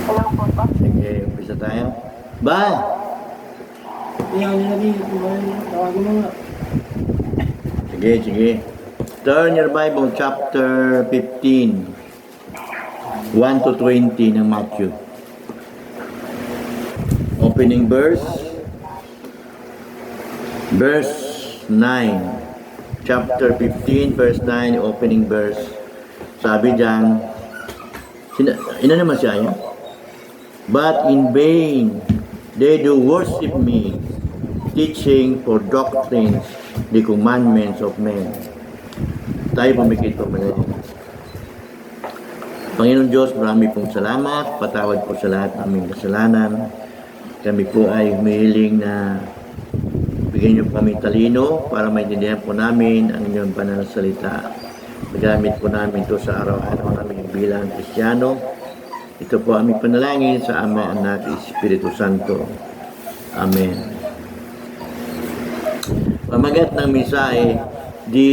Hello po ba? Sige, umpisa tayo. Ba? Iyan nyo na din. Tawagin mo nga. Sige. Turn your Bible, chapter 15. 1 to 20 ng Matthew. Opening verse. Verse 9. Chapter 15, verse 9, opening verse. Sabi diyan, ina naman siya yan? But in vain they do worship me, teaching for doctrines the commandments of men. Tayo pumikit po muna. Panginoon Diyos, marami pong salamat. Patawad po sa lahat ng aming kasalanan. Kami po ay humihiling na bigyan niyo kami talino para maintindihan po namin ang inyong banal na salita. Magamit po namin ito sa araw-araw namin bilang Kristiyano. Ito po aming panalangin sa Ama, Anak, Espiritu Santo. Amen. Pamagat ng mensahe, The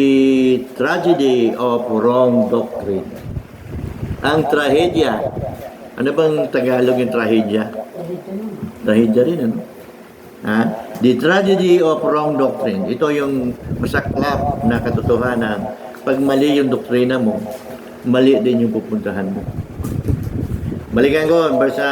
Tragedy of Wrong Doctrine. Ang trahedya. Ano bang Tagalog yung trahedya? Trahedya rin, ano? Ha? The Tragedy of Wrong Doctrine. Ito yung masaklap na katotohanan. Pag mali yung doktrina mo, mali din yung pupuntahan mo. Balikan ko, verse,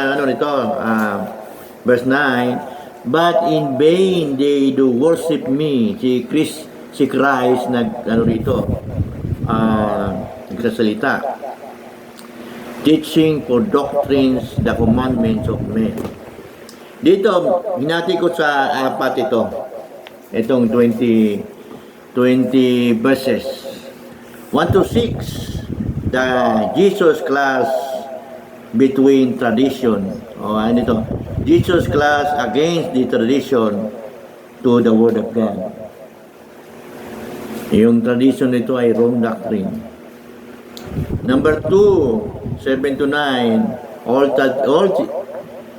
verse 9. But in vain they do worship me. Si Christ nagsasalita. Teaching for doctrines the commandments of men. Dito, hinati ko sa apat ito. Itong 20 verses. 1 to 6. The Jesus class between tradition. Ano ito? Jesus class against the tradition to the Word of God. Yung tradition nito ay wrong doctrine. Number 2, 7 to 9,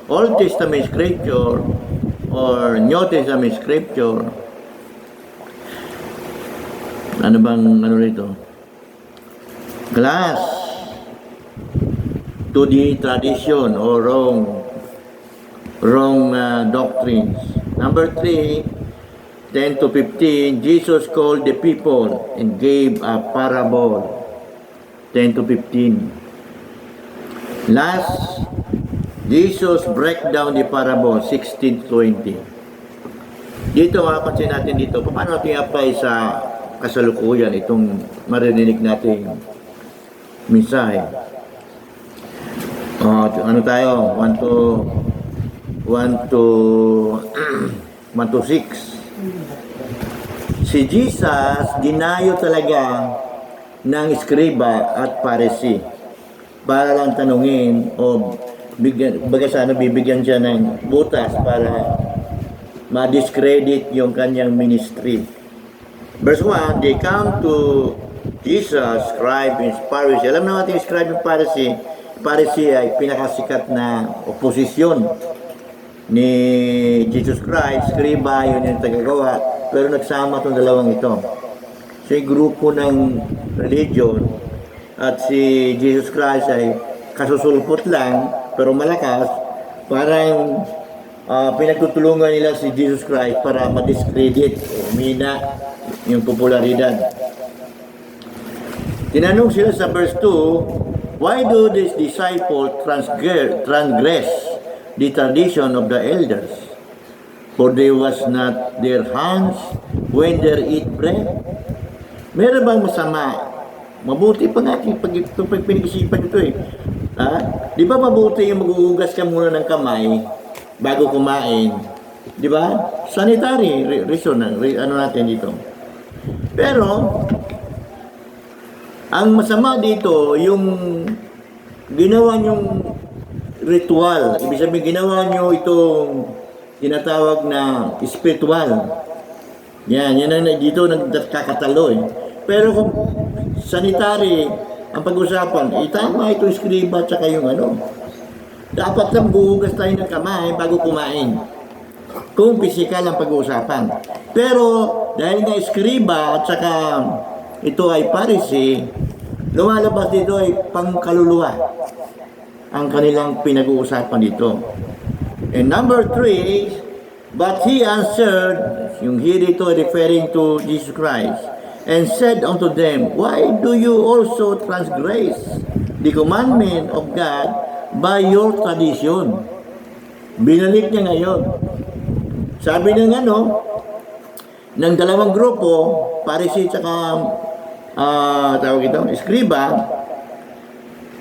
Old Testament Scripture or New Testament Scripture. Ano bang rito? Class to the tradition or wrong doctrines. Number 3, 10 to 15, Jesus called the people and gave a parable. 10 to 15. Last, Jesus break down the parable, 16 to 20. Dito, mapapansin natin dito, paano natin i-apply sa kasalukuyan itong marinig nating mensahe. Ano tayo? 1 to 6. Si Jesus, dinayo talaga ng Eskriba at Parisi para lang tanungin o bibigyan siya ng butas para ma-discredit yung kanyang ministry. Verse 1, they come to Jesus, scribe and Pharisee. Alam natin yung scribe and Pharisee. Pharisee ay pinakasikat na oposisyon ni Jesus Christ. Scriba, yun yung tagagawa. Pero nagsama itong dalawang ito. So yung grupo ng religion at si Jesus Christ ay kasusulpot lang pero malakas. Parang pinagtutulungan nila si Jesus Christ para ma-discredit o mina yung popularidad. Tinanong sila sa verse 2, why do these disciples transgress the tradition of the elders? For they was not their hands when they eat bread. Meron bang masama? Mabuti pa natin pag pinag-isipan ito eh. Di ba mabuti yung maghuhugas ka muna ng kamay bago kumain? Di ba? Sanitary reason ano natin dito. Pero ang masama dito yung ginawa nyong ritual. Ibig sabihin ginawa nyo itong tinatawag na spiritual. Yan na dito nagkakatalo eh. Pero kung sanitary ang pag-usapan, tama itong Eskriba at saka yung ano. Dapat lang buhugas tayo ng kamay bago kumain. Kung physical ang pag-uusapan. Pero dahil nga Eskriba at saka ito ay Pharisee, lumalabas dito ay pangkaluluwa. ang kanilang pinag-uusapan dito. And number 3, but he answered, yung he dito referring to Jesus Christ, and said unto them, why do you also transgress the commandment of God by your tradition? Binalik niya ngayon. Sabi ng ng dalawang grupo, Pharisee at tawag ito, Eskriba,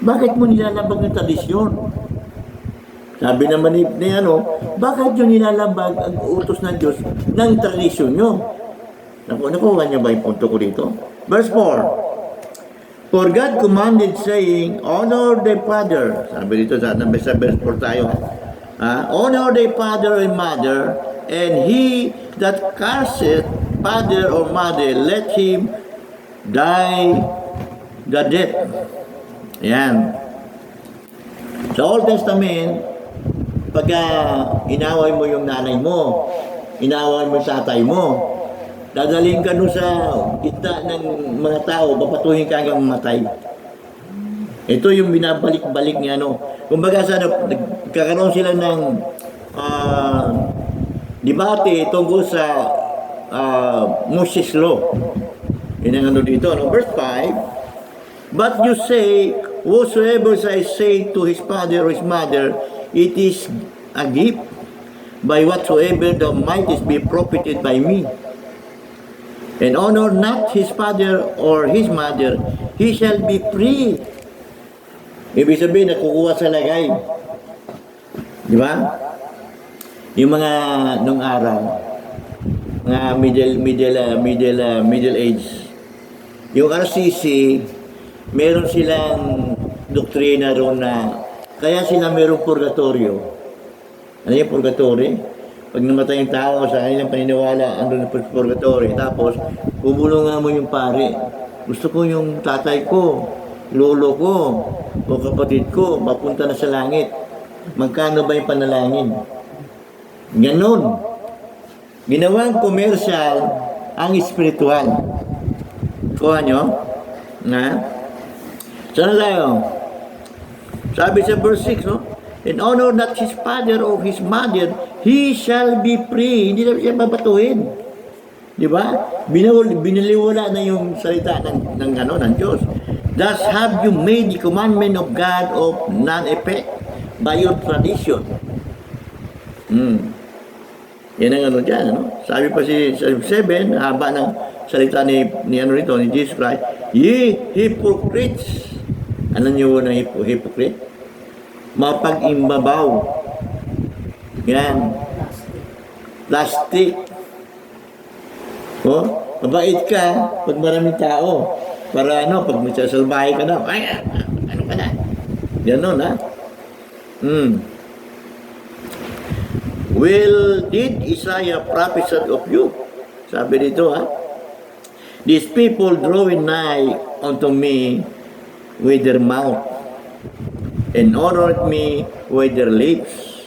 bakit mo nilalabag ng tradisyon? Sabi naman ni bakit nyo nilalabag ang utos ng Diyos ng tradisyon nyo? Nakuha niyo ba yung punto ko dito? Verse 4, for God commanded saying, honor the father. Sabi dito sa verse 4 tayo. Honor the father and mother, and he that curseth father or mother, let him die the death. Yan. Sa Old Testament, pagka inaway mo yung nanay mo, inaway mo yung tatay mo, dadaling ka doon sa gitna ng mga tao, papatuhin ka hanggang mamatay. Ito yung binabalik-balik niya, Kumbaga nagkakaroon sila ng debate tungkol sa Moses Law. Yun ang dito, Verse 5, but you say, whosoever I say to his father or his mother, it is a gift, by whatsoever thou mightest be profited by me. And honor not his father or his mother, he shall be free. Ibig sabihin, nakukuha sa lagay. Di ba? Yung mga nung araw, mga middle age, yung RCC, meron silang doktrina ron na kaya sila merong purgatorio. Ano yung purgatorio? Pag namatay yung tao sa kanilang paniniwala, andun na purgatorio. Tapos, bubulungan mo yung pare. Gusto ko yung tatay ko, lolo ko, o kapatid ko, mapunta na sa langit. Magkano ba yung panalangin? Ganon. Ginawang commercial ang spiritual. Kuha nyo? Saan tayo? Sabi sa verse 6, and honor not his father or his mother, he shall be free. Hindi na siya babatuhin. Di ba? Binaliwala na yung salita ng Diyos. Thus have you made the commandment of God of non-effect by your tradition. Yan ang dyan, Sabi pa sa 7, haba ng salita ni Jesus Christ, ye hypocrites. Ano nyo na hypocrite? Mapag-imbabaw. Yan. Plastic. Mabait ka pag maraming tao. Para pag magsasalbahe ka na, ay, ano ka na? Ganon, Well, did Isaiah prophesy of you? Sabi dito, these people drawing nigh unto me with their mouth, and honored me with their lips,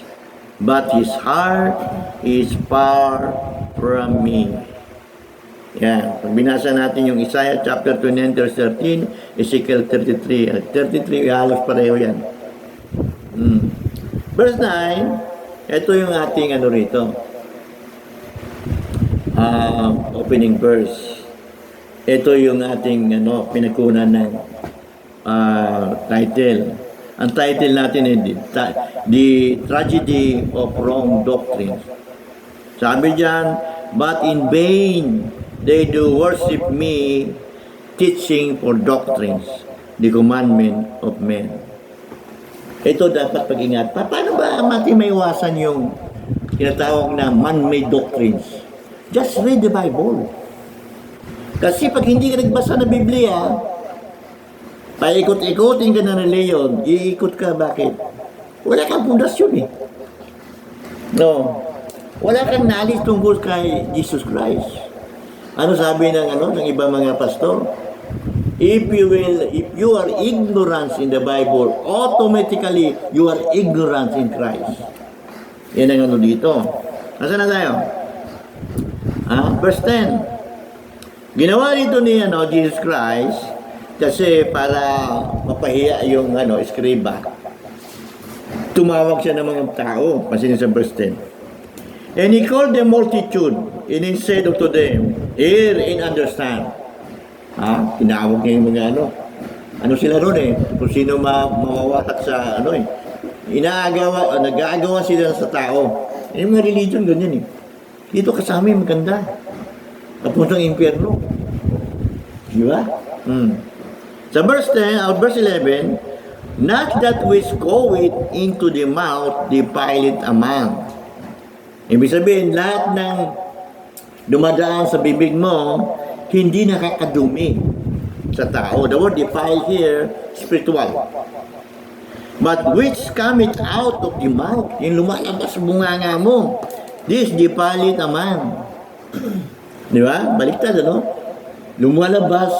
but his heart is far from me. Yan. Pag binasa natin yung Isaiah chapter 29 verse 13, Ezekiel 33. 33, halos pareho yan. Verse 9, ito yung ating rito. Opening verse. Ito yung ating pinagkunan ng title. Ang title natin ay The Tragedy of Wrong Doctrine. Sabi diyan, but in vain they do worship me, teaching for doctrines, the commandment of men. Ito dapat pag-ingat. Paano ba natin maiwasan yung tinatawag na man-made doctrines? Just read the Bible. Kasi pag hindi ka nagbasa ng Biblia, paikot-ikotin ka na reliyon, iikot ka, bakit? Wala kang pundasyon No. Wala kang knowledge tungkol kay Jesus Christ. Ano sabi ng ibang mga pastor? If you are ignorant in the Bible, automatically you are ignorant in Christ. Yan ang dito. Nasaan na tayo? Verse 10. Ginawa dito ni Jesus Christ kasi para mapahiya yung eskriba. tumawag siya ng mga tao, pansin sa verse 10. And he called the multitude, and he said unto them, hear and understand. Tinawag niya yung mga ano sila ron kung sino mawawatak sa nag-aagawa sila sa tao. Yung mga religion, ganyan Dito kasama yung maganda. Kapuntang impyerno. Di ba? Sa verse 10, verse 11, not that which goeth into the mouth defileth a man. Ibig sabihin, lahat ng dumadaan sa bibig mo, hindi nakakadumi sa tao. The word defile here, spiritual. But which cometh out of the mouth, yung lumalabas sa bunganga mo, this defileth a man. Di ba? Baliktad, lumalabas,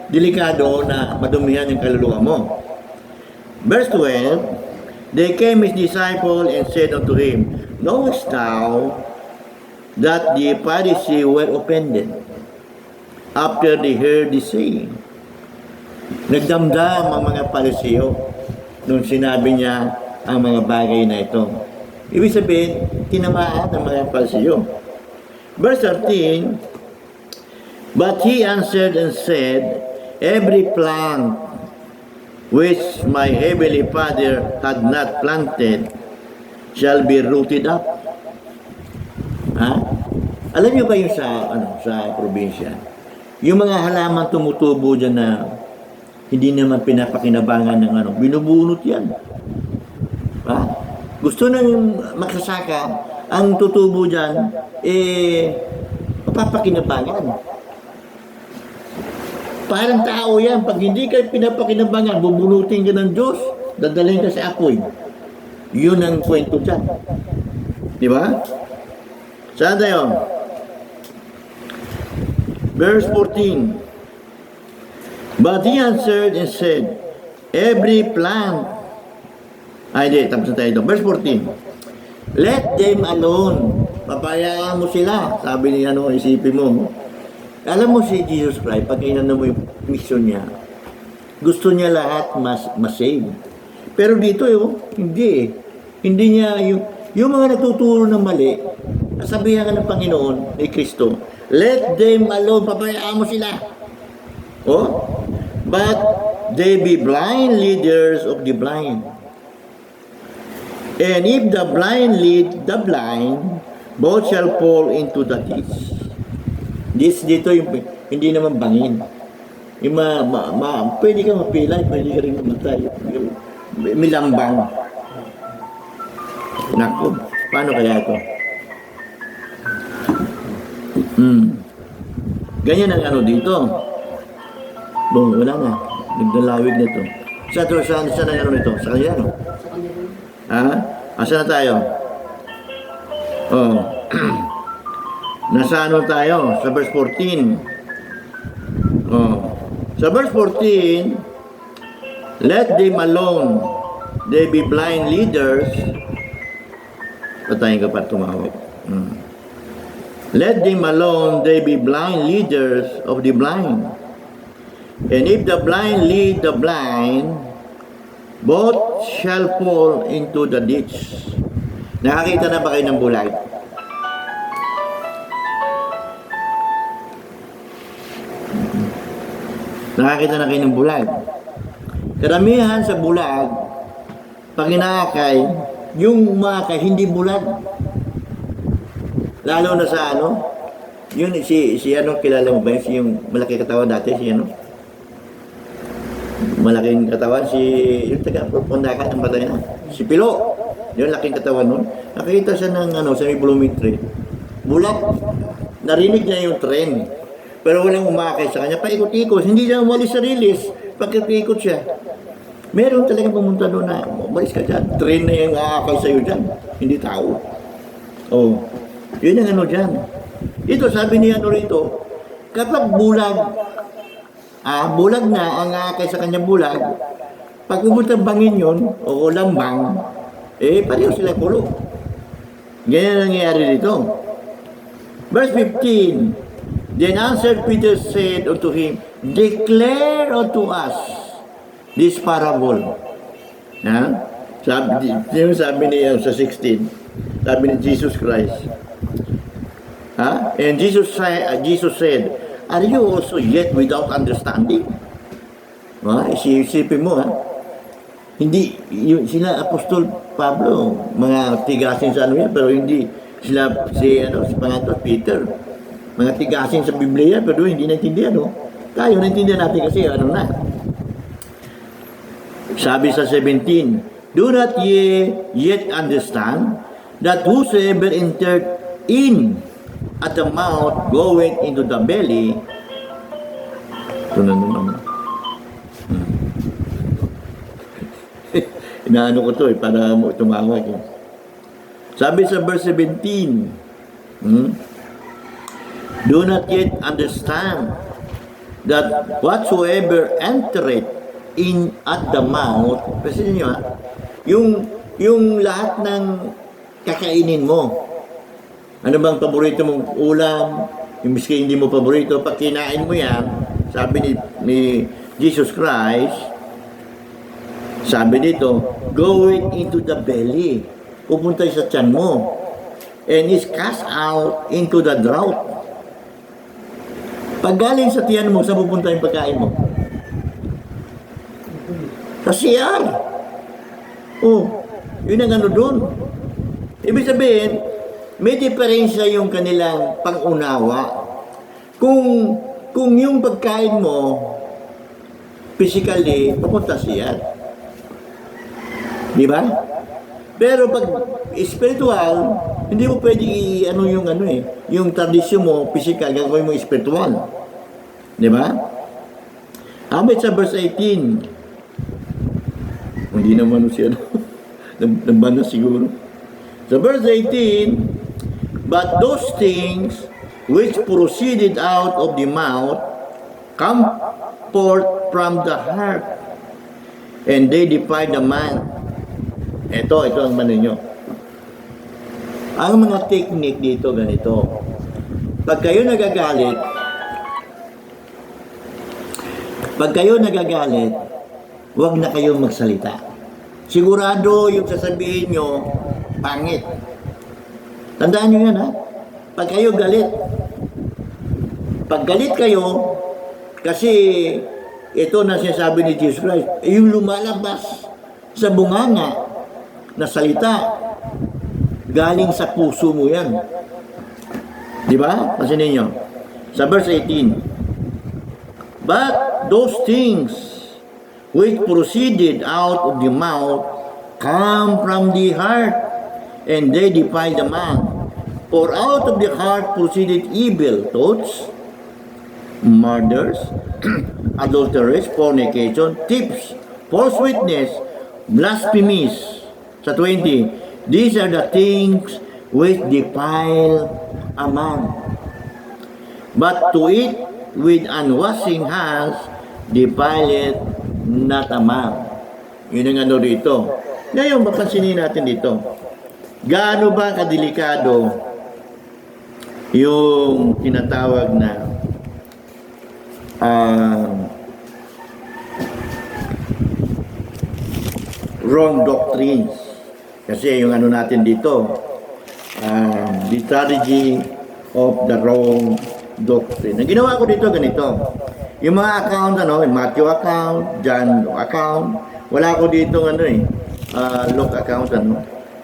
delikado na madumihan yung kaluluwa mo. Verse 12, they came his disciple and said unto him, knowest thou that the Pharisees were offended after they heard the saying? Nagdamdam ang mga Pariseo nung sinabi niya ang mga bagay na ito. Ibig sabihin, tinamaan ang mga Pariseo. Verse 13, but he answered and said, every plant which my heavenly Father had not planted shall be rooted up. Alam niyo ba yung sa probinsya? Yung mga halaman tumutubo dyan na hindi naman pinapakinabangan ng binubunot yan. Gusto nang makasaka, ang tutubo dyan, mapapakinabangan. Parang tao yan, pag hindi ka pinapakinabangan, bubunutin ka ng Diyos, dadalhin ka sa apoy. Yun ang kwento dyan. Di ba? Saan tayo? Verse 14. But he answered and said, every plant, tapos na tayo ito. Verse 14. Let them alone. Papayaan mo sila. Sabi ni isipin mo. Alam mo si Jesus Christ, pag inano mo yung mission niya, gusto niya lahat mas-save. Pero dito, hindi Hindi niya, yung mga nagtuturo ng mali, sabihan ka ng Panginoon, ni Kristo, let them alone, papayaan mo sila. But they be blind leaders of the blind. And if the blind lead the blind, both shall fall into the ditch. Dito yung hindi naman bangin. Yung pwede ka mapilay, pwede ka rin mamatay. Milambang. Naku, paano kaya ito? Ganyan ang dito. Wala na. Nagdalawig na ito. Saan ang ito? Sa kanya, Asa na tayo? Nasa tayo? Sa verse 14. Sa verse 14, let them alone. They be blind leaders. Patayin ka pa tumawag. Let them alone. They be blind leaders of the blind. And if the blind lead the blind, both shall fall into the ditch. Nakakita na ba kayo ng bulag? Nakakita na kayo ng bulag? Karamihan sa bulag, pag inaakay, yung umakay, hindi bulag. Lalo na sa yun si kilala mo ba yun? Yung malaki katawan dati, malaking katawan, yung taga-pundakan ng batay na. Si Pilo, yung laking katawan nun. Nakita siya ng sa may blooming tree. Bulag. Narinig niya yung tren. Pero walang umakay sa kanya. Paikot-ikot. Hindi niya umalis sa release. Pagkikot siya. Meron talagang pumunta doon na, umalis ka dyan. Tren na yung aakay sa'yo dyan. Hindi tao. Yun ang dyan. Ito, sabi niya rito, kapag bulag, bulag na ang aakay sa kanya bulag, pag umutang bangin yun, o lambang, pareho sila pulo. Ganyan ang nangyayari dito. Verse 15, then answered Peter said unto him, declare unto us this parable. Sabi niya sa 16, sabi ni Jesus Christ, And Jesus said, are you also yet without understanding? Isipin mo, hindi, sila Apostol Pablo, mga tigasin sa ano yan, pero hindi sila, si Pangatos Peter, mga tigasin sa Biblia, pero hindi naintindihan, Tayo, naintindihan natin kasi, Sabi sa 17, do not ye yet understand that whosoever entered in at the mouth goeth into the belly. Ito na naman. Inaano ko to para tumawag. Sabi sa verse 17, do not yet understand that whatsoever entereth in at the mouth, kasi niyo yung lahat ng kakainin mo, ano bang paborito mong ulam, yung miski hindi mo paborito, pag kinain mo yan, sabi ni Jesus Christ, sabi dito, go into the belly, pupunta sa tiyan mo, and is cast out into the drought. Pag galing sa tiyan mo, saan pupunta yung pagkain mo? Sa CR. Yun ang ano doon. Ibig sabihin, may diferensya yung kanilang pang-unawa. Kung yung pagkain mo, physically, papunta siya. Di ba? Pero pag spiritual, hindi mo pwede yung tradisyon mo, physical, gagawin mo spiritual. Di ba? Amit sa verse 18, hindi naman siya, nabanda siguro. Sa verse 18, but those things which proceeded out of the mouth come forth from the heart, and they defile the man. Ito ang mano nyo. Ang mga technique dito, ganito. Pag kayo nagagalit, huwag na kayong magsalita. Sigurado yung sasabihin nyo, pangit. Tandaan nyo yan, Pag kayo galit, pag galit kayo, kasi ito na sinasabi ni Jesus Christ, yung lumalabas sa bunganga na salita, galing sa puso mo yan. Di ba? Pasinin nyo. Sa verse 18, but those things which proceeded out of the mouth come from the heart, and they defile the man. For out of the heart proceeded evil thoughts, murders, adulteries, fornication, thefts, false witness, blasphemies. Sa 20, these are the things which defile a man. But to eat with unwashing hands defileth not a man. Yun ang ano dito. Ngayon, mapansinin natin dito. Gaano ba kadelikado yung tinatawag na wrong doctrines. Kasi yung ano natin dito, the strategy of the wrong doctrine. Ang ginawa ko dito, ganito. Yung mga account, Matthew account, John account, wala ko dito, Luke account,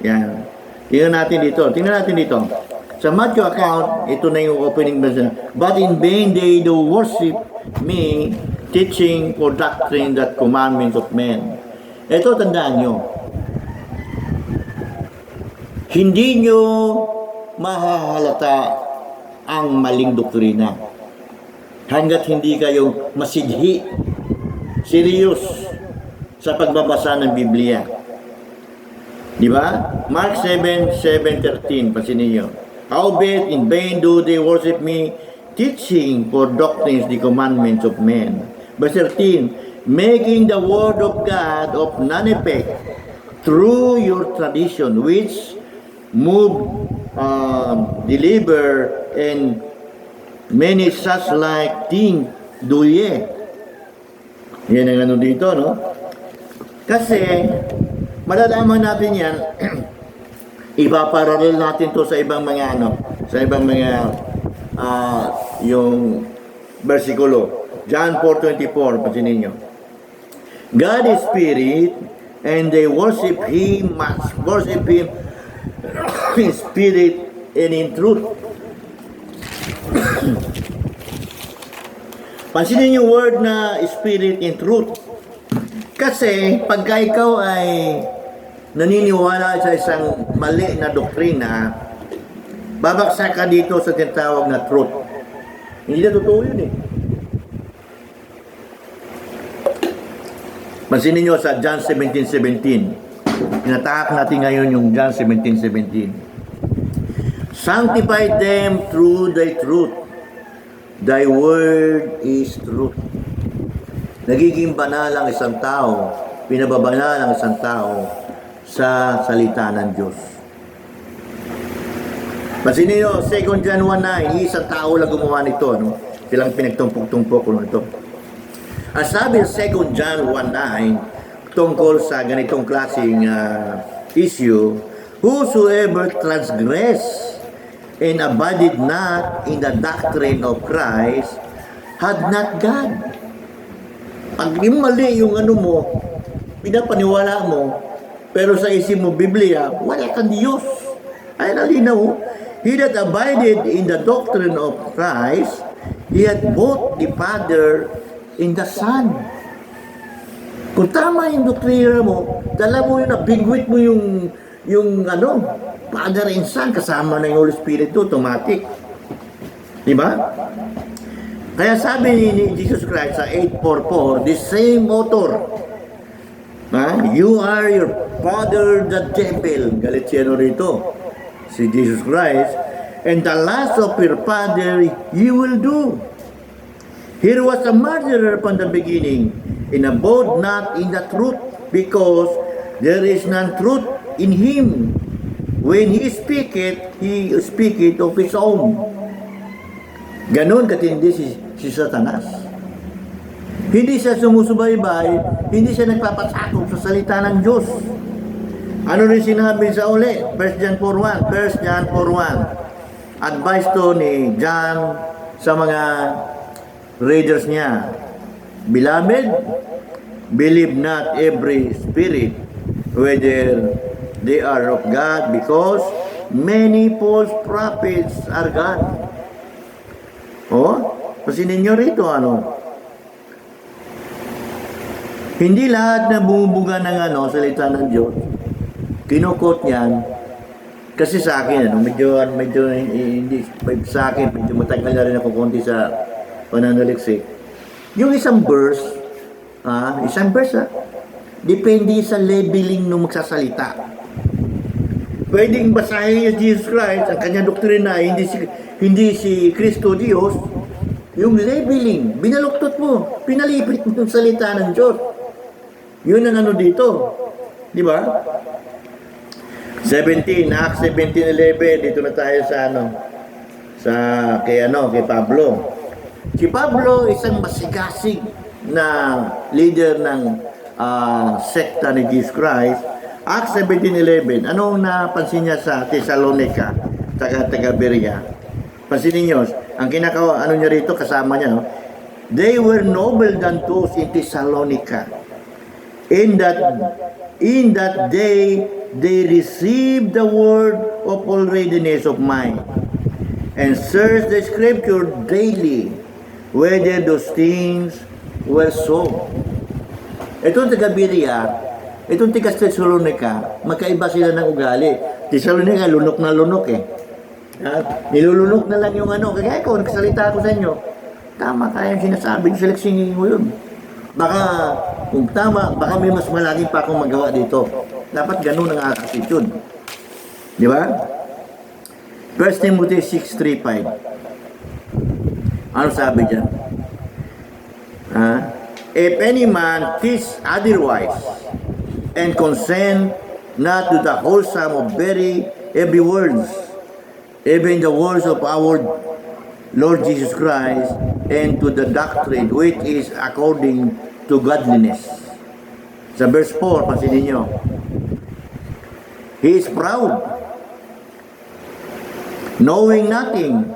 Yan. Tingnan natin dito. Sa Matthew account, ito na yung opening verse. But in vain they do worship me, teaching for doctrine that commandments of men. Ito, tandaan nyo. Hindi nyo mahahalata ang maling doktrina hanggat hindi kayo masidhi, serious sa pagbabasa ng Biblia. Di ba? Mark 7:13, pasinin nyo. Howbeit in vain do they worship me, teaching for doctrines the commandments of men. Verse 13, making the word of God of none effect through your tradition, which move, deliver, and many such like things do ye. Yan ang ano dito, no? Kasi Malalaman natin yan, ipaparalel natin to sa ibang mga sa ibang mga yung versikulo. John 4:24, pansinin nyo. God is spirit, and they worship Him, must worship Him in spirit and in truth. Pansinin yung word na spirit in truth. Kasi pagka ikaw ay naniniwala sa isang mali na doktrina, babagsak ka dito sa tinatawag na truth. Hindi na totoo yun eh. Pansinin nyo sa John 17:17. Tinatahak natin ngayon yung John 17:17. Sanctify them through thy truth. Thy word is truth. Nagiging banal ang isang tao, pinababanal ang isang tao sa salita ng Diyos. Pansinin nyo, 2 John 1:9, isang tao lang gumawa nito, no? Silang pinagtumpok-tumpok ko nito. Ang sabi ng 2 John 1:9 tungkol sa ganitong klaseng issue, whosoever transgress and abided not in the doctrine of Christ had not God. Pag yung mali yung mo, pinapaniwala mo, pero sa isip mo, Biblia, wala kang Diyos. Ay nalinaw, he that abided in the doctrine of Christ, he had both the Father and the Son. Kung tama yung doktrina mo, dala mo yun, nabigwit mo yung Father and Son, kasama na yung Holy Spirit to, automatic. Diba? Kaya sabi ni Jesus Christ sa 8:44, the same author, you are your father the devil. Galit siya rito, si Jesus Christ, and the last of your father you will do. Here was a murderer from the beginning, and abode not in the truth, because there is none truth in him. When he speaketh of his own. Ganon katindi si Satanas. Hindi siya sumusubaybay, hindi siya nagpapasakop sa salita ng Diyos. Ano rin sinabi sa uli? 1 John 4:1. 1 John 4:1. Advice to ni John sa mga readers niya. Beloved, believe not every spirit, whether they are of God, because many false prophets are God. Pasinin nyo rito, hindi lahat na bumubuga ng salita ng Diyos, kinukot niyan, kasi sa akin, medyo hindi, sa akin, medyo matagal na rin ako konti sa pananaliksik. Yung isang verse, depende sa leveling ng magsasalita. Pwedeng basahin niya Jesus Christ, ang kanyang doktrina, hindi si Kristo Diyos, yung leveling, binaluktot mo, pinalipit mo yung salita ng Diyos. Yun ang dito. Di ba? 17, Acts 17:11, dito na tayo sa kay Pablo. Si Pablo, isang masigasig na leader ng sekta ni Jesus Christ. Acts 17:11, anong napansin niya sa Thessalonica, taga Berea? Pansinin niyo, ang niya rito, kasama niya, they were noble than those in Thessalonica. In that day, they received the word of all readiness of mind, and searched the scripture daily, whether those things were so. Itong taga Berea, itong taga Thessalonica, magkaiba sila ng ugali. Thessalonica, lunok na lunok eh. Nilulunok na lang yung kaya ako, nagsalita ako sa inyo, tama kaya yung sinasabi, seleksinin mo yun. Baka, kung tama, baka may mas malaki pa akong magawa dito. Dapat ganun ang attitude. Di ba? 1 Timothy 6:3-5. Ano sabi dyan? If any man teach otherwise, and consent not to the wholesome of every words, even the words of our Lord Jesus Christ, and to the doctrine which is according to godliness. Sa verse 4, pansinin nyo. He is proud, knowing nothing,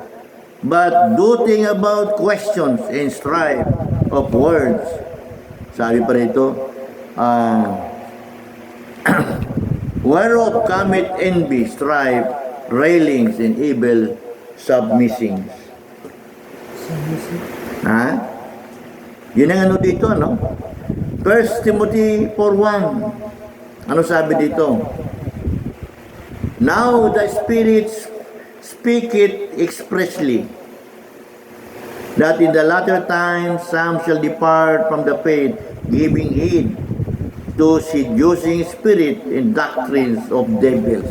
but doting about questions and strife of words. Sabi pa rito, whereof cometh envy, strife, railings, and evil submissings. Ha? Yun ang ano dito, no? 1 Timothy 4:1. Ano sabi dito? Now the Spirit speaketh expressly, that in the latter times some shall depart from the faith, giving heed to seducing spirit and doctrines of devils.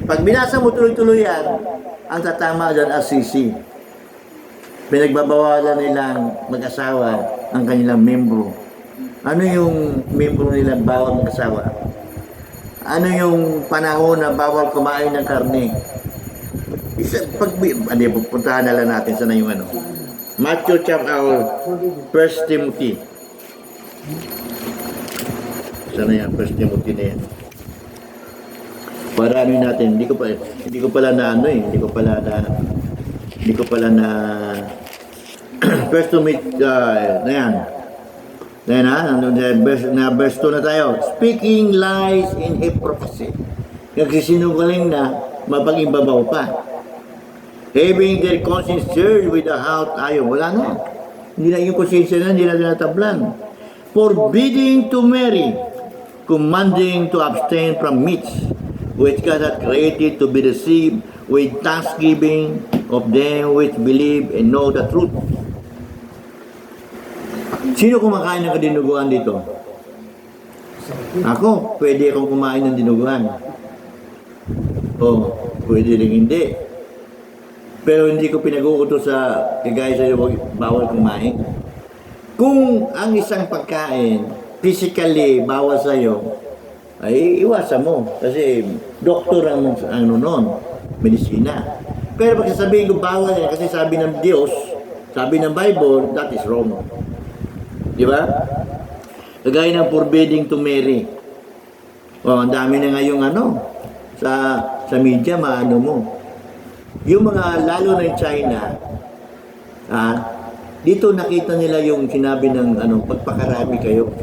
Pag binasa mo tuloy-tuloy yan, ang tatama dyan Assisi. Pinagbabawalan nilang mag-asawa ang kanilang membro. Ano yung membro nila bawal mag-asawa? Ano yung panahon na bawal kumain ng karne? Pupuntahan na lang natin sana yung ano. Matthew chapter 1 Timothy. Sana yan, 1 Timothy na yan. Para ano natin, hindi ko pala na 1 Timothy na yan. Then verse 2 na tayo. Speaking lies in hypocrisy. Nagsisinungaling na mapag-imbabaw pa. Having their conscience seared with a hot iron. Wala na. Hindi na yung conscience na, hindi na tinatablan. Forbidding to marry. Commanding to abstain from meats which God hath created to be received with thanksgiving of them which believe and know the truth. Sino kumakain ng kadinuguan dito? Ako, pwede akong kumain ng dinuguan. O, pwede rin hindi. Pero hindi ko pinag-uutos sa kagaya sa'yo, bawal kumain. Kung ang isang pagkain, physically bawal sa'yo, ay iwasan mo. Kasi doktor ang ano nun, medisina. Pero pag sasabihin ko bawal yan, kasi sabi ng Diyos, sabi ng Bible, that is wrong. Di ba? Kagaya ng forbidding to marry. O, ang dami na ngayong ano, sa media, maano mo. Yung mga, lalo na yung China, dito nakita nila yung sinabi ng ano, pagpakarami kayo.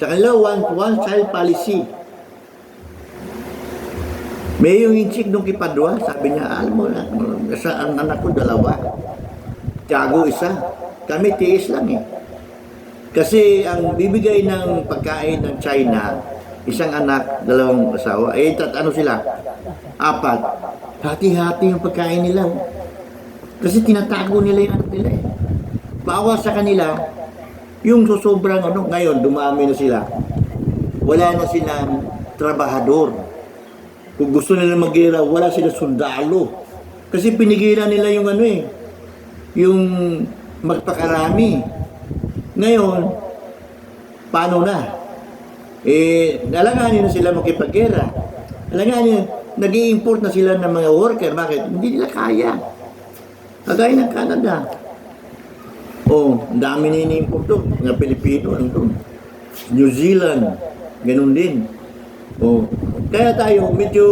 Sa kanila, one child policy. May yung inchik nung kipadwa, sabi niya, alam mo, sa ang anak ko, 2. Tiago, 1. Kami tiis lang eh. Kasi ang bibigay ng pagkain ng China, isang anak, 2 asawa, ano sila? 4. Hati-hati yung pagkain nila. Kasi tinatago nila yung anak nila eh. Bawal sa kanila, yung sobrang ano, ngayon, dumami na sila. Wala na silang trabahador. Kung gusto nila mag-gira, wala sila sundalo. Kasi pinigilan nila yung ano eh, yung magpakarami. Ngayon, paano na? Alanganin na sila makipag-gera. Alanganin, nag-i-import na sila ng mga worker. Bakit? Hindi nila kaya. Kagaya ng Canada. Ang dami na ini-import doon. Mga Pilipino, ano doon. New Zealand, ganun din. Kaya tayo, medyo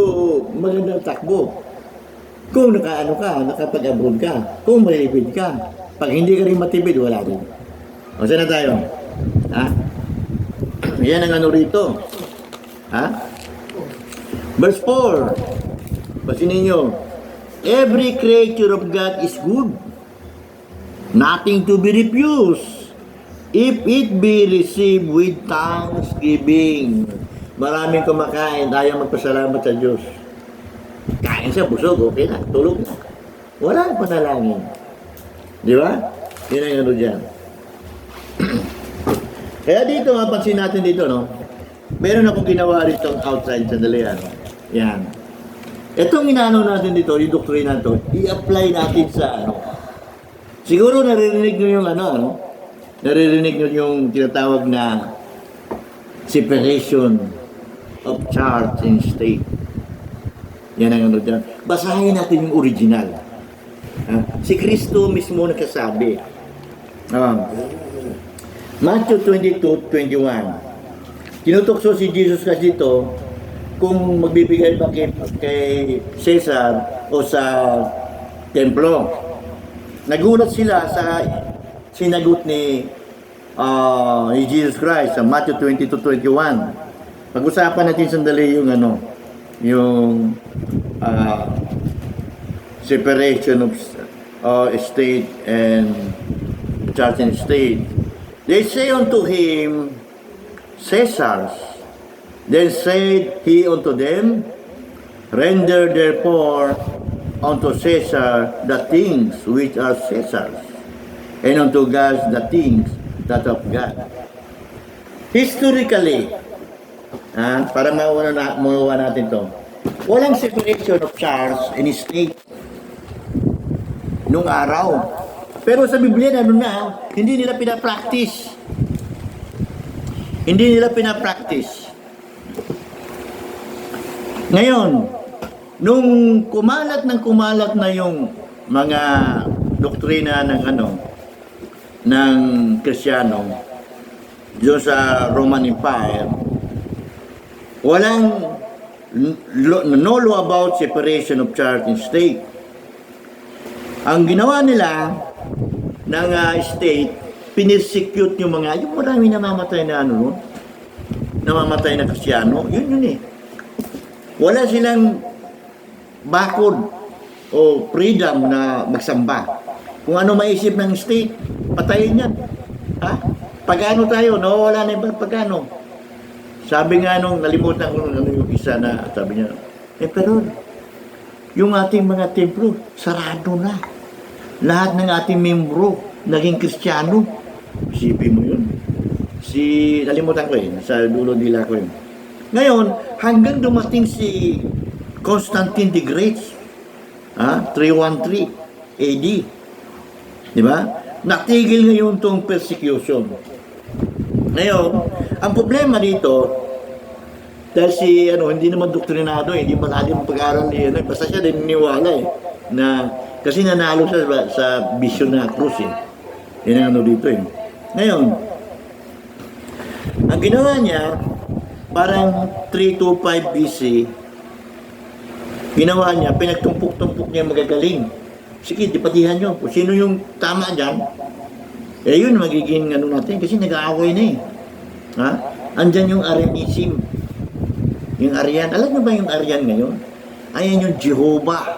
magandang takbo. Kung nakapag-abroad ka, kung malilipid ka. Pag hindi ka rin matipid, wala rin. Saan na tayo? Yan ang ano rito. Verse 4. Basin ninyo. Every creature of God is good. Nothing to be refused. If it be received with thanksgiving. Maraming kumakain, tayo magpasalamat sa Diyos. Kain siya, busog, okay na, tulog na. Wala panalangin. Di ba? Yan ang ano dyan. Kaya dito, mapansin natin dito, no? Meron akong ginawa rito outside, sandali yan. Yan. Itong inaano natin dito, yung doktrina to, i-apply natin sa ano. Siguro naririnig nyo yung ano, no? Naririnig nyo yung tinatawag na separation of church and state. Yan ang ano dyan. Basahin natin yung original. Si Kristo mismo nagsasabi. Matthew 22:21. Tinutokso si Jesus kasi dito kung magbibigay ba kay Caesar o sa templo. Nagulat sila sa sinagot ni Jesus Christ sa Matthew 22:21. Pag-usapan natin sandali yung yung separation of state and church and state. They say unto him, Caesar's. Then said he unto them, render therefore unto Caesar the things which are Caesar's, and unto God the things that of God. Historically, para mauwa natin to, walang separation of church and state nung araw. Pero sa Biblia, hindi nila pinapractice. Hindi nila pinapractice. Ngayon, nung kumalat na yung mga doktrina ng Kristiyano doon sa Roman Empire, walang no law about separation of church and state. Ang ginawa nila ng state, pinirsecute yung marami namamatay na namamatay na Kristiyano, yun eh. Wala silang bakod o freedom na magsamba. Kung ano maisip ng state, patayin yan. Pagano tayo, nawawala na yung pagano. Sabi nga nalimutan ko yung isa na, sabi niya, pero yung ating mga templo, sarado na. Lahat ng ating membro, naging Kristiyano. Isipin mo yun. Nalimutan ko sa dulo nila ko yun. Ngayon, hanggang dumating si Constantine the Great, 313 AD. Di ba? Natigil ngayon itong persecution. Ngayon, ang problema dito, dahil hindi naman doktrinado, hindi malalim ang pag-aaral niya, basta siya din niniwala na kasi nanalo siya sa vision na krus Yan ang dito Ngayon, ang ginawa niya, parang 325 BC, ginawa niya, pinagtumpok-tumpok niya magagaling. Sige, dipatihan nyo. Kung sino yung tama dyan, yun magiging natin, kasi nag-aaway na Andyan yung Arianism. Yung Arian. Alam mo ba yung Arian ngayon? Ayan yung Jehovah.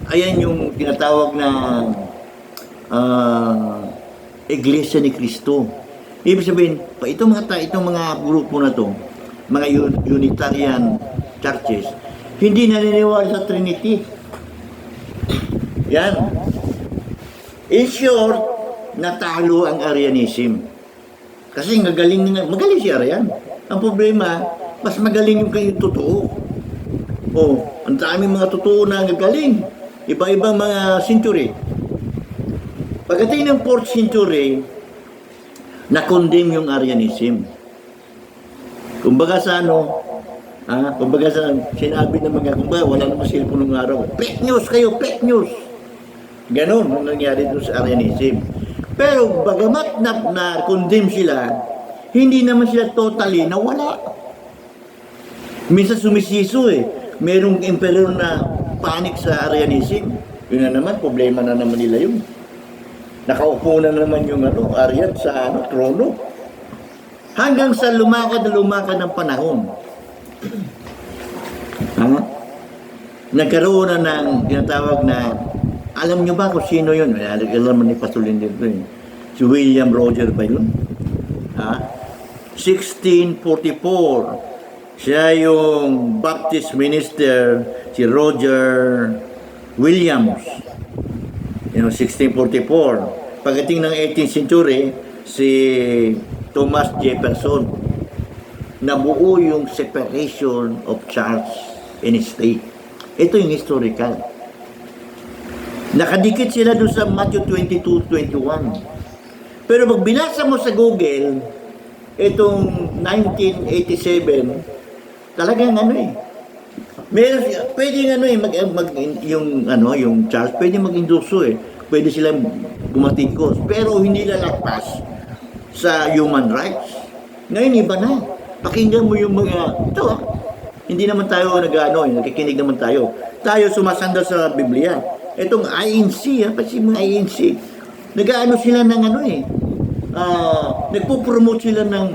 Ayan yung tinatawag na Iglesia ni Cristo. Ibig sabihin, itong mga grupo na to, mga Unitarian churches, hindi naniniwala sa Trinity. Yan. In short, natalo ang Arianism. Kasi magaling si Arian. Ang problema, mas magaling yung kayong totoo. Ang daming mga totoo na gagaling. Iba-ibang mga century. Pagdating ng 4th century, na-condemn yung Arianism. Kumbaga sinabi ng wala naman cellphone ng araw. Fake news kayo, fake news. Ganon ang nangyari doon sa Arianism. Pero bagamat na-condemn sila, hindi naman sila totally nawala. Minsan sumisiso Merong emperor na panic sa Arianism. Yun na naman, problema na naman nila yun. Nakaupo na naman yung Arian sa trono. Hanggang sa lumakad ng panahon. Nagkaroon na ng tinatawag na, alam nyo ba kung sino yun? Alam ni Pasulin dito Si William Roger ba yun? 1644. Siya yung Baptist minister, si Roger Williams. 1644. Pagdating ng 18th century, si Thomas Jefferson, nabuo yung separation of church and state. Ito yung historical. Nakadikit sila doon sa Matthew 22:21. Pero pag binasa mo sa Google, itong 1987, talagang meron, pwedeng yung church, pwede mag-induso Pwede silang bumatikos. Pero hindi lalagpas sa human rights. Ngayon, iba na. Pakinggan mo yung mga, Hindi naman tayo nakikinig naman tayo. Tayo sumasandal sa Biblia. Itong INC, kasi mga INC, nag-ano sila ng nagpo-promote sila ng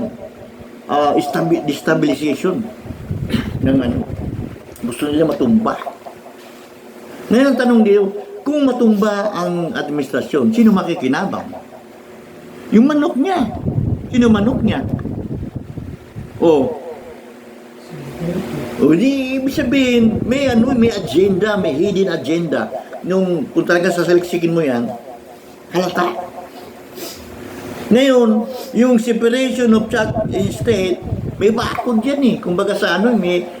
destabilization ng gusto nila matumba. Ngayon ang tanong dito, kung matumba ang administrasyon, sino makikinabang? Yung manok niya. Sino manok niya? Di ibig sabihin, may agenda, may hidden agenda. Kung talaga sasaliksikin mo yan, halata. Ngayon, yung separation of church and state, may bakod yan eh. Kumbaga sa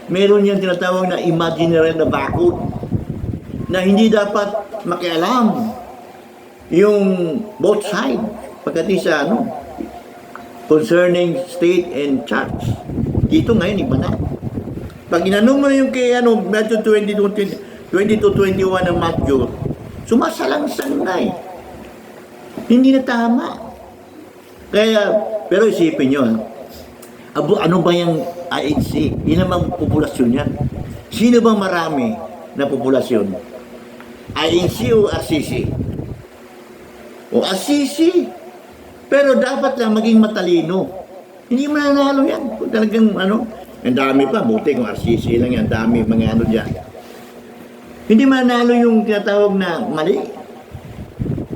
meron yan tinatawag na imaginary na bakod na hindi dapat makialam yung both side pagdating sa concerning state and church. Dito ngayon, iba na. Pag inanong mo yung kay Matthew 22:21 ng Matthew, sumasalangsang na eh. Hindi na tama. Kaya, pero isipin nyo, ano ba yung IHC? Yun namang populasyon yan. Sino bang marami na populasyon? INC o RCC? O RCC. Pero dapat lang maging matalino. Hindi mananalo yan. Kung talagang ang dami pa. Buti kung RCC lang yan. Dami mga dyan. Hindi mananalo yung tinatawag na mali.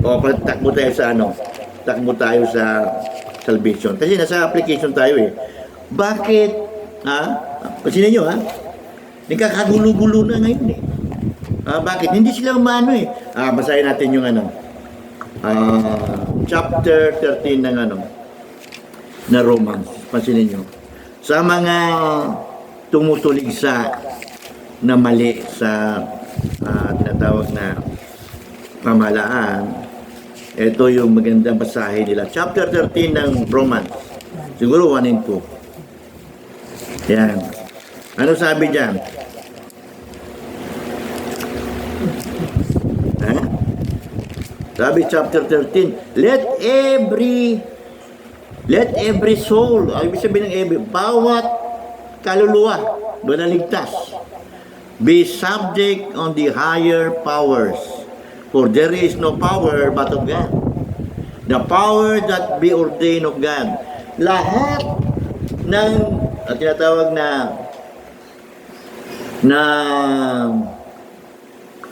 O takbo tayo sa takbo tayo sa salvation. Kasi nasa application tayo eh. Bakit? Kasi ninyo nagkakagulo-gulo na ngayon eh. Bakit? Hindi sila umano eh. Basahin natin yung chapter 13 ng na Romans. Pansinin nyo. Sa mga tumutulig na mali sa tinatawag na pamahalaan, ito yung magandang basahin nila. Chapter 13 ng Romans. Siguro 1 and 2. Yan. Ano sabi dyan? Sabi chapter 13, let every soul, ibig sabihin ng bawat kaluluwa, banaligtas, be subject on the higher powers. For there is no power but of God. The power that be ordained of God. Lahat ng tinatawag na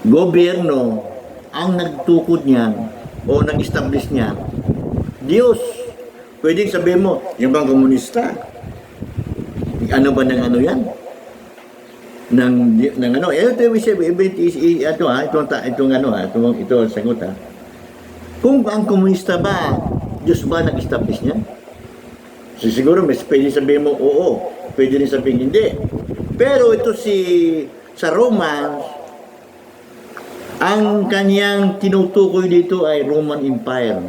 gobyerno ang nagtukod niyan o nag-establish niyan, Diyos. Pwedeng sabihin mo, yung bang komunista? Ano ba ng yan? Ito ang sagot Kung ang komunista ba, Diyos ba nag-establish niyan? So, siguro pwede sabihin mo, oo. Pwede rin sabihin hindi. Pero ito sa Romans, ang kanyang tinutukoy dito ay Roman Empire.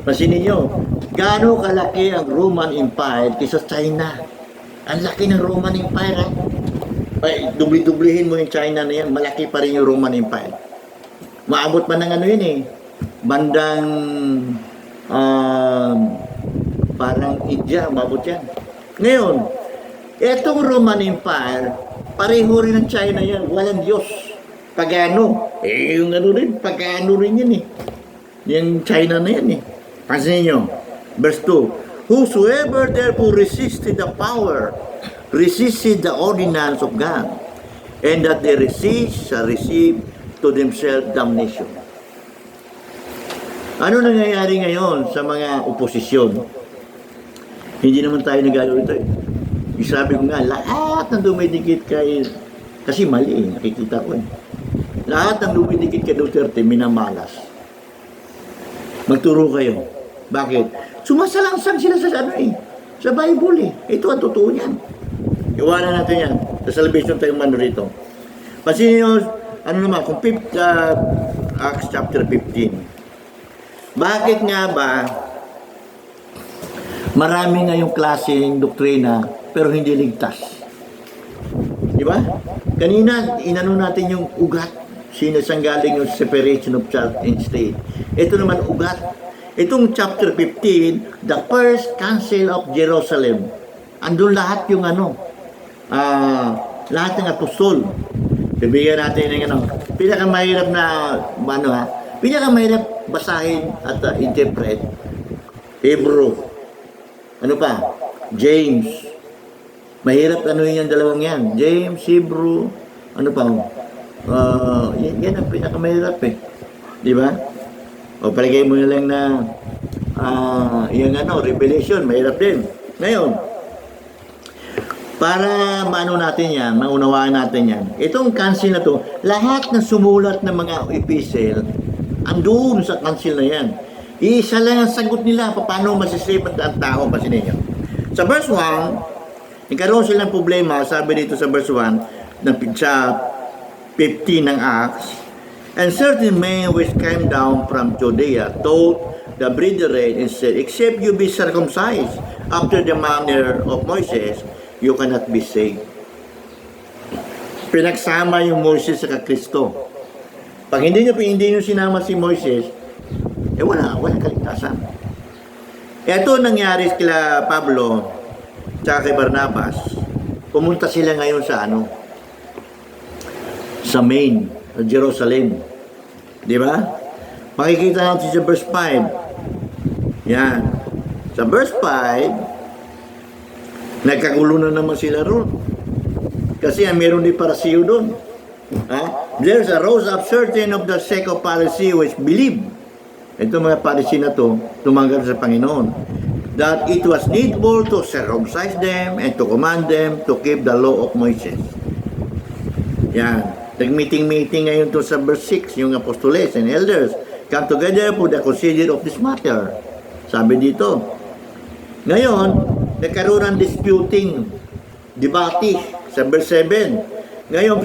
Pasinin nyo, gaano kalaki ang Roman Empire kaysa China? Ang laki ng Roman Empire. Dubli-dublihin mo yung China na yan, malaki pa rin yung Roman Empire. Maabot pa ng yun eh. Bandang parang India, maabot yan. Ngayon, etong Roman Empire, pareho rin ng China yan, walang Diyos. Pagano. Yung pagano rin yan eh. Yung China na yan eh. Pansinin nyo. Verse 2. Whosoever therefore resisted the power, resisted the ordinance of God, and that they resist shall receive to themselves damnation. Ano nangyayari ngayon sa mga oposisyon? Hindi naman tayo nagalo ito eh. Sabi ko nga, lahat ng dumidikit kasi mali eh, nakikita ko eh. Lahat ng lumidikit kay Duterte, minamalas. Magturo kayo. Bakit? Sumasalangsang sila sa Bible eh. Ito ang totoo niyan. Iwanan natin yan. Sa salvation tayong rito. Pansinin nyo, kung Acts chapter 15. Bakit nga ba marami ngayong klaseng doktrina pero hindi ligtas? Di ba? Kanina, inano natin yung ugat. Sinasanggaling yung separation of church and state. Ito naman ugat. Itong chapter 15, the first council of Jerusalem. Andun lahat yung lahat ng apostol. Bibigyan natin ng ano, pinakamahirap na, pinakamahirap basahin at interpret. Hebrew. Ano pa? James. Mahirap ano yung dalawang yan. James, Hebrew, ano pa? Yan ang pinakamahirap eh. Di ba? O palagay mo na lang na yung Revelation, mahirap din. Ngayon, para maano natin yan, maunawaan natin yan. Itong council na to, lahat na sumulat ng mga epistle, andun sa council na yan. Iisa lang ang sagot nila paano masisave ang tao. Pasin ninyo. Sa verse 1, nagkaroon silang problema, sabi dito sa verse 1, sa 15 ng Acts, and certain men which came down from Judea told the brethren and said, except you be circumcised after the manner of Moses, you cannot be saved. Pinagsama yung Moses sa Kristo. Pag hindi nyo sinama si Moses, wala kaligtasan. Ito nangyari kila Pablo at kay Barnabas. Pumunta sila ngayon sa Main, sa Jerusalem. Di ba? Makikita natin sa verse 5. Yan. Sa verse 5, nagkagulo na naman sila ron. Kasi meron din Parasiyo doon. There's arose up certain of the sect of Pharisee which believed. Ito mga Pharisee na to, tumanggap sa Panginoon. That it was needful to circumcise them and to command them to keep the law of Moses. Yan. Nag-meeting ngayon to sa verse 6, yung apostoles and elders come together for the consider of this matter. Sabi dito. Ngayon, nagkaroon ng disputing, debate sa verse 7. Ngayon,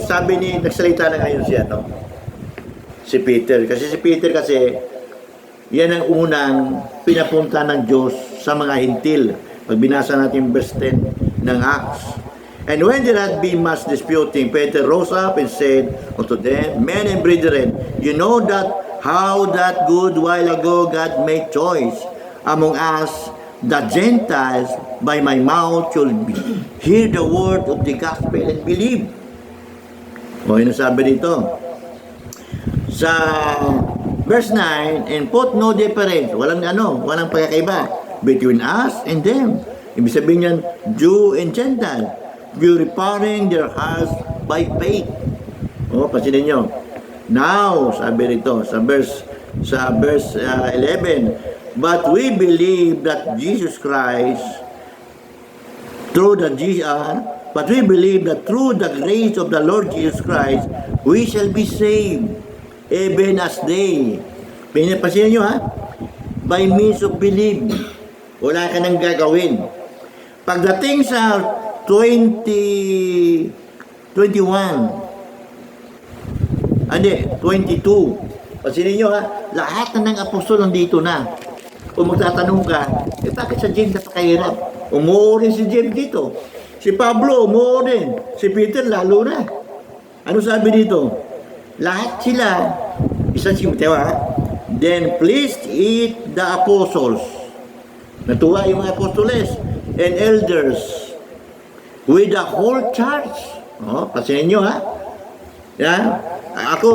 nagsalita na ngayon si Peter. Kasi si Peter yan ang unang pinapunta ng Diyos sa mga hintil. Pag binasa natin verse 10 ng Acts. And when there had been much disputing, Peter rose up and said unto them, men and brethren, you know that how that good while ago God made choice among us, the Gentiles, by my mouth should hear the word of the gospel and believe. O, yun ang sabi dito. Sa verse 9, and put no difference, walang pagkakaiba, between us and them. Ibig sabihin yan, Jew and Gentile, purifying their hearts by faith. O, pansinin nyo. Now, sabi rito, sa verse 11, but we believe that Jesus Christ, through the grace of the Lord Jesus Christ, we shall be saved, even as they. Pinapansin nyo by means of belief. Wala ka nang gagawin. Pagdating sa 22. Pansinin nyo lahat na ng apostol nandito na. Kung magtatanong ka, bakit sa James napakahirap? Umuo rin si James dito. Si Pablo, umuo rin. Si Peter, lalo na. Ano sabi dito? Lahat sila, isang Timoteo then pleased eat the apostles. Natuwa yung mga apostoles and elders with the whole church. Pansinin nyo Ako,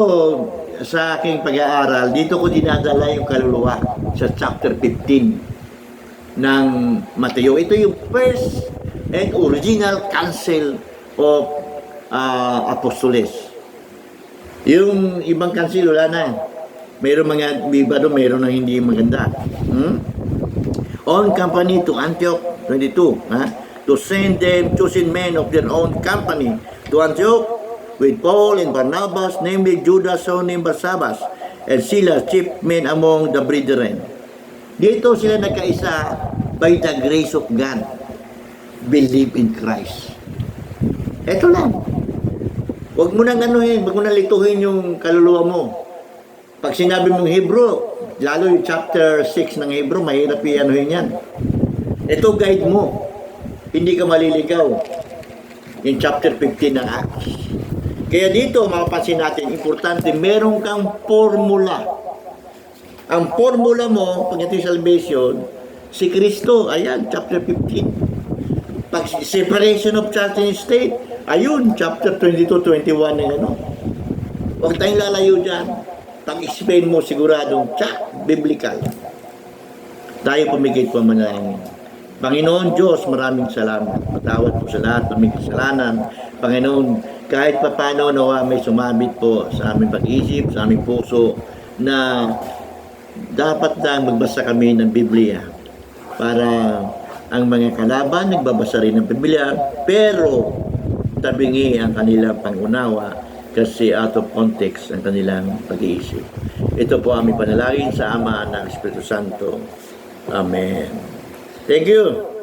sa aking pag-aaral, dito ko dinadala yung kaluluwa sa chapter 15 ng Mateo. Ito yung first and original council of apostoles. Yung ibang council, wala na. Mayroong mga iba doon, mayroon na hindi maganda. On company to Antioch, 22. To send them chosen men of their own company to Antioch with Paul and Barnabas, namely Judas, son named Barsabas, and Silas, chief men among the brethren. Dito sila nagkaisa by the grace of God. Believe in Christ. Ito lang. Huwag mo nang huwag mo nang lituhin yung kaluluwa mo. Pag sinabi mong Hebrew, lalo yung chapter 6 ng Hebrew, mahirap i-anuhin yan. Ito guide mo. Hindi ka maliligaw. Yung chapter 15 ng Acts. Kaya dito, mapapansin natin, importante, meron kang formula. Ang formula mo, pag ito yung salvation, si Kristo, ayan, chapter 15. Pag separation of church and state, ayun, chapter 22, 21 ng ano. Huwag tayong lalayo dyan. Pag-explain mo siguradong biblical. Tayo pumigit po manalangin. Panginoon Diyos, maraming salamat. Patawad po sa lahat ng aming kasalanan. Panginoon, kahit papano nawa may sumabit po sa aming pag-isip, sa aming puso, na dapat na magbasa kami ng Biblia para ang mga kalaban nagbabasa rin ng Biblia, pero tabingi ang kanilang pangunawa kasi out of context ang kanilang pag-iisip. Ito po aming panalangin sa Ama ng Espiritu Santo. Amen. Thank you.